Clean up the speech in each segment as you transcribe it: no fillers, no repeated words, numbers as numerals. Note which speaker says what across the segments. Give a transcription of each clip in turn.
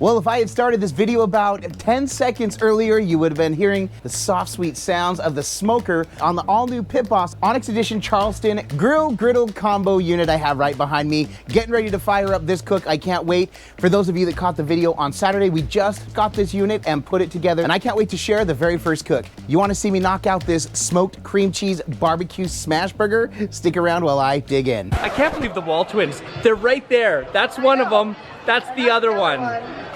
Speaker 1: Well, if I had started this video about 10 seconds earlier, you would have been hearing the soft, sweet sounds of the smoker on the all-new Pit Boss ONYX Edition Charleston Griddle combo unit I have right behind me. Getting ready to fire up this cook. I can't wait. For those of you that caught the video on Saturday, we just got this unit and put it together, and I can't wait to share the very first cook. You want to see me knock out this smoked cream cheese barbecue smash burger? Stick around while I dig in.
Speaker 2: I can't believe the WALTWINS. They're right there. That's one of them. That's the other one.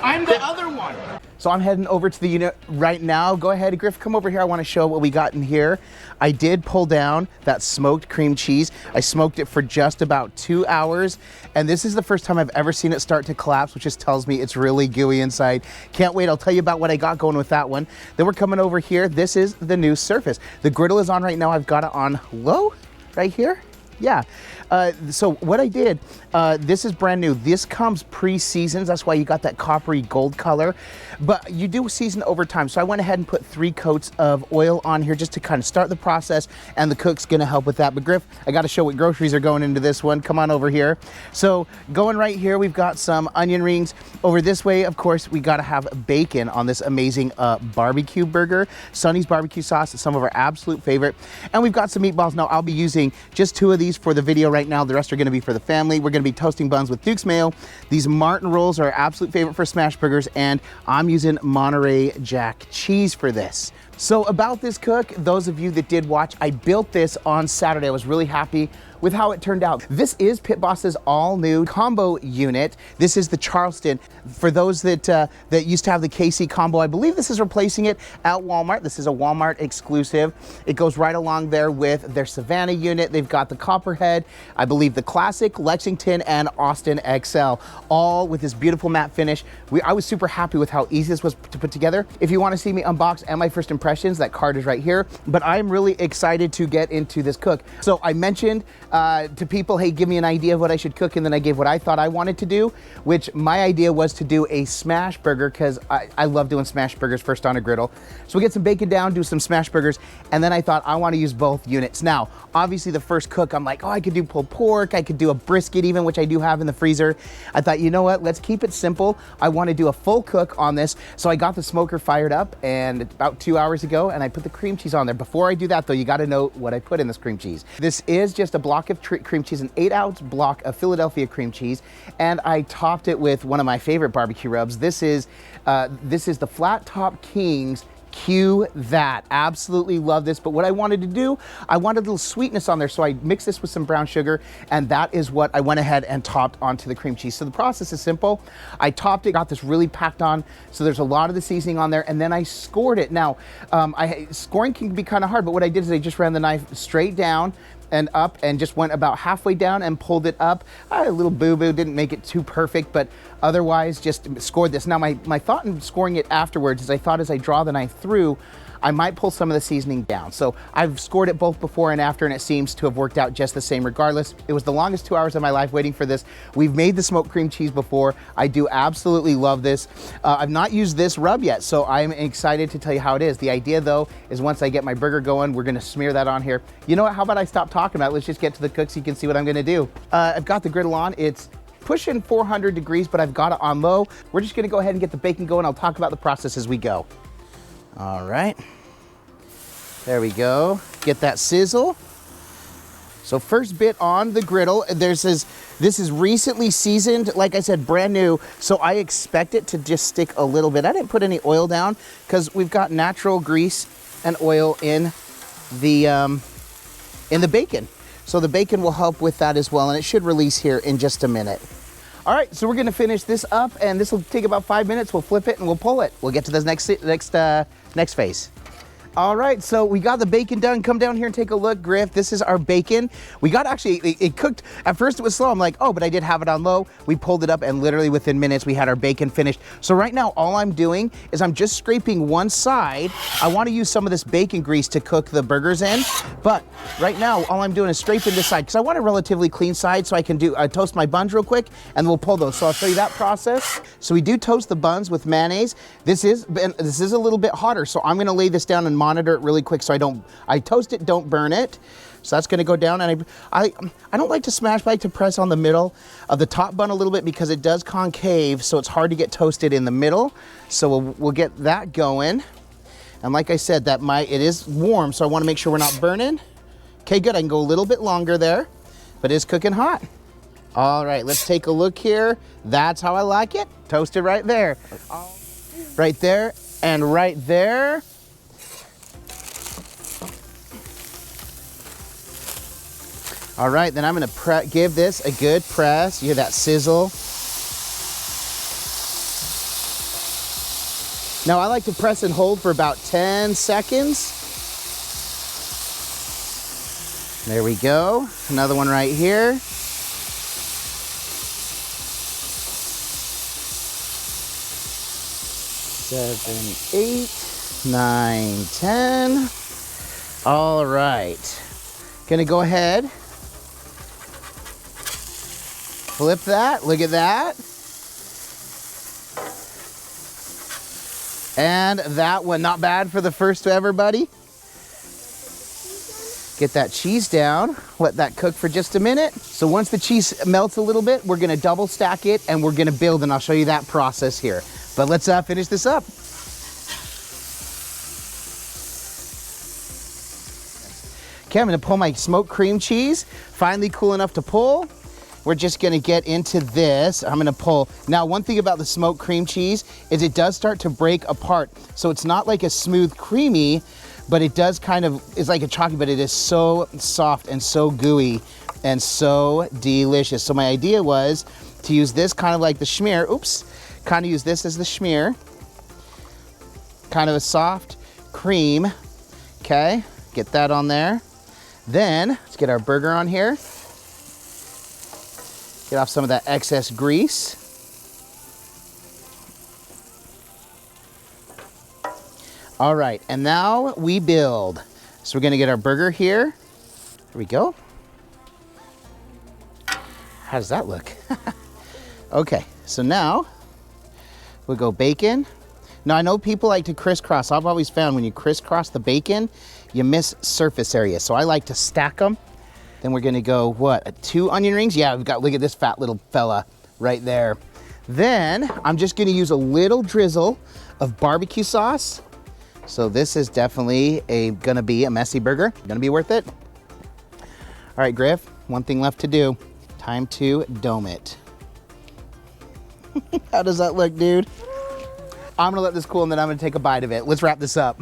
Speaker 1: I'm the other one. So I'm heading over to the unit right now. Go ahead, Griff, come over here. I want to show what we got in here. I did pull down that smoked cream cheese. I smoked it for just about 2 hours. And this is the first time I've ever seen it start to collapse, which just tells me it's really gooey inside. Can't wait. I'll tell you about what I got going with that one. Then we're coming over here. This is the new surface. The griddle is on right now. I've got it on low right here. Yeah. So what I did, this is brand new. This comes pre-seasoned. That's why you got that coppery gold color. But you do season over time. So I went ahead and put 3 coats of oil on here just to kind of start the process. And the cook's going to help with that. But Griff, I got to show what groceries are going into this one. Come on over here. So going right here, we've got some onion rings. Over this way, of course, we got to have bacon on this amazing barbecue burger. Sonny's barbecue sauce is some of our absolute favorite. And we've got some meatballs. Now, I'll be using just 2 of these for the video right now. The rest are going to be for the family. We're going to be toasting buns with Duke's mayo. These Martin rolls are our absolute favorite for smash burgers, and I'm using Monterey Jack cheese for this. So about this cook, those of you that did watch, I built this on Saturday. I was really happy with how it turned out. This is Pit Boss's all new combo unit. This is the Charleston. For those that that used to have the KC combo, I believe this is replacing it at Walmart. This is a Walmart exclusive. It goes right along there with their Savannah unit. They've got the Copperhead, I believe the Classic, Lexington, and Austin XL, all with this beautiful matte finish. I was super happy with how easy this was to put together. If you want to see me unbox and my first impressions, that card is right here. But I'm really excited to get into this cook. So I mentioned to people, hey, give me an idea of what I should cook, and then I gave what I thought I wanted to do, which my idea was to do a smash burger, because I love doing smash burgers first on a griddle. So we get some bacon down, do some smash burgers, and then I thought I want to use both units. Now, obviously the first cook, I'm like, oh, I could do pulled pork, I could do a brisket even, which I do have in the freezer. I thought, you know what, let's keep it simple. I want to do a full cook on this. So I got the smoker fired up, and about 2 hours ago, and I put the cream cheese on there. Before I do that though, you got to know what I put in this cream cheese. This is just a block of cream cheese, an 8-ounce block of Philadelphia cream cheese, and I topped it with one of my favorite barbecue rubs. This is the Flat Top King's Cue That. Absolutely love this, but what I wanted to do, I wanted a little sweetness on there, so I mixed this with some brown sugar, and that is what I went ahead and topped onto the cream cheese. So the process is simple. I topped it, got this really packed on, so there's a lot of the seasoning on there, and then I scored it. Now, scoring can be kind of hard, but what I did is I just ran the knife straight down and up, and just went about halfway down and pulled it up. I had a little boo-boo, didn't make it too perfect, but otherwise just scored this. Now my thought in scoring it afterwards is I thought as I draw the knife through, I might pull some of the seasoning down. So I've scored it both before and after, and it seems to have worked out just the same regardless. It was the longest 2 hours of my life waiting for this. We've made the smoked cream cheese before. I do absolutely love this. I've not used this rub yet, so I'm excited to tell you how it is. The idea though is once I get my burger going, we're gonna smear that on here. You know what, how about I stop talking about it? Let's just get to the cook so you can see what I'm gonna do. I've got the griddle on. It's pushing 400 degrees, but I've got it on low. We're just gonna go ahead and get the bacon going. I'll talk about the process as we go. All right. There we go. Get that sizzle. So first bit on the griddle. This is recently seasoned, like I said, brand new. So I expect it to just stick a little bit. I didn't put any oil down because we've got natural grease and oil in the bacon. So the bacon will help with that as well, and it should release here in just a minute. All right, so we're gonna finish this up, and this will take about 5 minutes. We'll flip it and we'll pull it. We'll get to the next phase. All right, so we got the bacon done. Come down here and take a look, Griff. This is our bacon. We got actually, it cooked. At first it was slow. I'm like, oh, but I did have it on low. We pulled it up, and literally within minutes we had our bacon finished. So right now, all I'm doing is I'm just scraping one side. I want to use some of this bacon grease to cook the burgers in, but right now all I'm doing is scraping this side because I want a relatively clean side so I can toast my buns real quick, and we'll pull those. So I'll show you that process. So we do toast the buns with mayonnaise. This is a little bit hotter, so I'm going to lay this down and monitor it really quick so I toast it, don't burn it. So that's gonna go down, and I don't like to smash, but I like to press on the middle of the top bun a little bit because it does concave, so it's hard to get toasted in the middle. So we'll get that going. And like I said, it is warm, so I wanna make sure we're not burning. Okay, good, I can go a little bit longer there, but it's cooking hot. All right, let's take a look here. That's how I like it, toasted right there. Right there, and right there. All right, then I'm gonna give this a good press. You hear that sizzle? Now I like to press and hold for about 10 seconds. There we go. Another one right here. 7, 8, 9, 10. All right. Gonna go ahead. Flip that, look at that. And that one, not bad for the first ever, buddy. Get that cheese down, let that cook for just a minute. So once the cheese melts a little bit, we're gonna double stack it and we're gonna build, and I'll show you that process here. But let's finish this up. Okay, I'm gonna pull my smoked cream cheese, finally cool enough to pull. We're just gonna get into this. I'm gonna pull. Now, one thing about the smoked cream cheese is it does start to break apart. So it's not like a smooth creamy, but it does kind of, it's like a chalky, but it is so soft and so gooey and so delicious. So my idea was to use this kind of like the schmear, kind of use this as the schmear. Kind of a soft cream, okay? Get that on there. Then, let's get our burger on here. Get off some of that excess grease. All right, and now we build. So we're gonna get our burger here. Here we go. How does that look? Okay, so now we'll go bacon. Now I know people like to crisscross. I've always found when you crisscross the bacon, you miss surface area. So I like to stack them. Then we're gonna go, what, 2 onion rings? Yeah, we've got, look at this fat little fella right there. Then I'm just gonna use a little drizzle of barbecue sauce. So this is definitely gonna be a messy burger. Gonna be worth it. All right, Griff, one thing left to do. Time to dome it. How does that look, dude? I'm gonna let this cool and then I'm gonna take a bite of it. Let's wrap this up.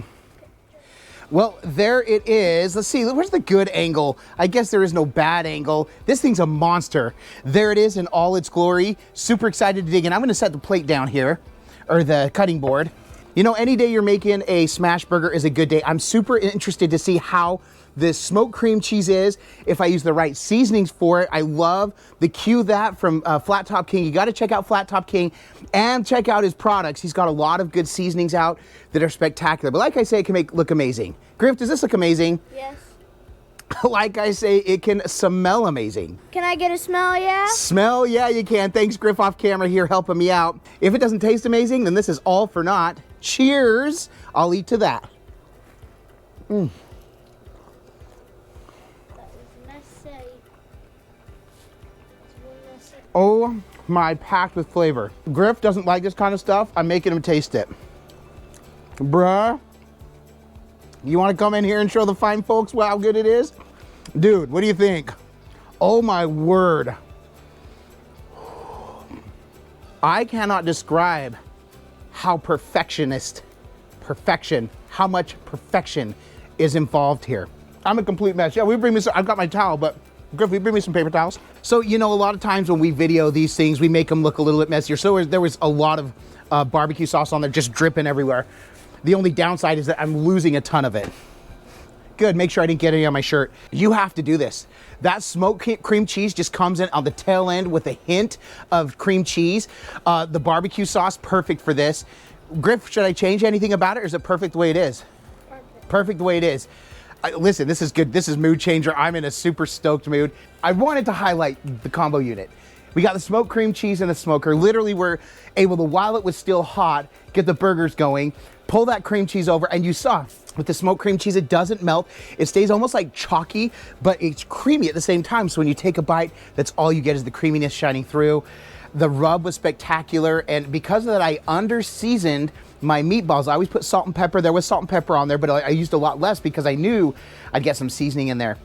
Speaker 1: Well, there it is. Let's see, where's the good angle? I guess there is no bad angle. This thing's a monster. There it is in all its glory. Super excited to dig in. I'm gonna set the plate down here, or the cutting board. You know, any day you're making a smash burger is a good day. I'm super interested to see how this smoked cream cheese is, if I use the right seasonings for it. I love the Q that from Flat Top King. You gotta check out Flat Top King and check out his products. He's got a lot of good seasonings out that are spectacular. But like I say, it can look amazing. Griff, does this look amazing?
Speaker 3: Yes.
Speaker 1: Like I say, it can smell amazing.
Speaker 3: Can I get a smell, yeah?
Speaker 1: Smell, yeah, you can. Thanks, Griff, off camera here helping me out. If it doesn't taste amazing, then this is all for naught. Cheers. I'll eat to that. Mm. Oh my, packed with flavor. Griff doesn't like this kind of stuff. I'm making him taste it. Bruh, you want to come in here and show the fine folks how good it is? Dude, what do you think? Oh my word. I cannot describe how how much perfection is involved here. I'm a complete mess. Yeah, I've got my towel, but Griff, will you bring me some paper towels? So, you know, a lot of times when we video these things, we make them look a little bit messier. So there was a lot of barbecue sauce on there just dripping everywhere. The only downside is that I'm losing a ton of it. Good, make sure I didn't get any on my shirt. You have to do this. That smoked cream cheese just comes in on the tail end with a hint of cream cheese. The barbecue sauce, perfect for this. Griff, should I change anything about it, or is it perfect the way it is? Perfect. Perfect the way it is. Listen, this is good. This is mood changer. I'm in a super stoked mood. I wanted to highlight the combo unit. We got the smoked cream cheese in the smoker. Literally, we're able to, while it was still hot, get the burgers going, pull that cream cheese over, and you saw with the smoked cream cheese, it doesn't melt. It stays almost like chalky, but it's creamy at the same time. So when you take a bite, that's all you get is the creaminess shining through. The rub was spectacular, and because of that, I under-seasoned my meatballs. I always put salt and pepper. There was salt and pepper on there, but I used a lot less because I knew I'd get some seasoning in there.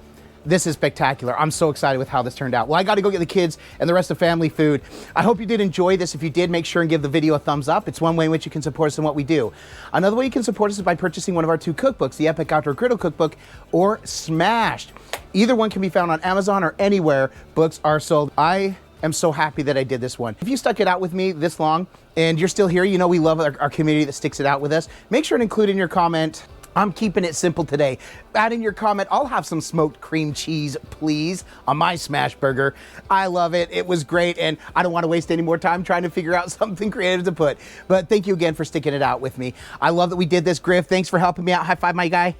Speaker 1: This is spectacular. I'm so excited with how this turned out. Well, I got to go get the kids and the rest of family food. I hope you did enjoy this. If you did, make sure and give the video a thumbs up. It's one way in which you can support us in what we do. Another way you can support us is by purchasing one of our 2 cookbooks, the Epic Outdoor Griddle Cookbook or Smashed. Either one can be found on Amazon or anywhere books are sold. I am so happy that I did this one. If you stuck it out with me this long and you're still here, you know we love our community that sticks it out with us. Make sure and include in your comment, I'm keeping it simple today. Add in your comment, I'll have some smoked cream cheese, please, on my smash burger. I love it. It was great, and I don't want to waste any more time trying to figure out something creative to put. But thank you again for sticking it out with me. I love that we did this, Griff. Thanks for helping me out. High five, my guy.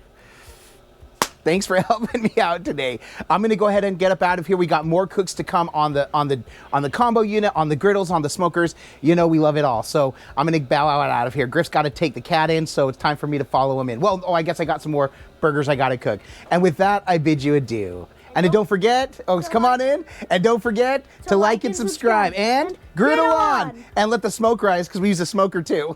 Speaker 1: Thanks for helping me out today. I'm gonna go ahead and get up out of here. We got more cooks to come on the combo unit, on the griddles, on the smokers. You know we love it all. So I'm gonna bow out of here. Griff's gotta take the cat in, so it's time for me to follow him in. Well, I guess I got some more burgers I gotta cook. And with that, I bid you adieu. And don't forget, come on in, and don't forget to like and subscribe, and griddle on, and let the smoke rise, because we use a smoker too.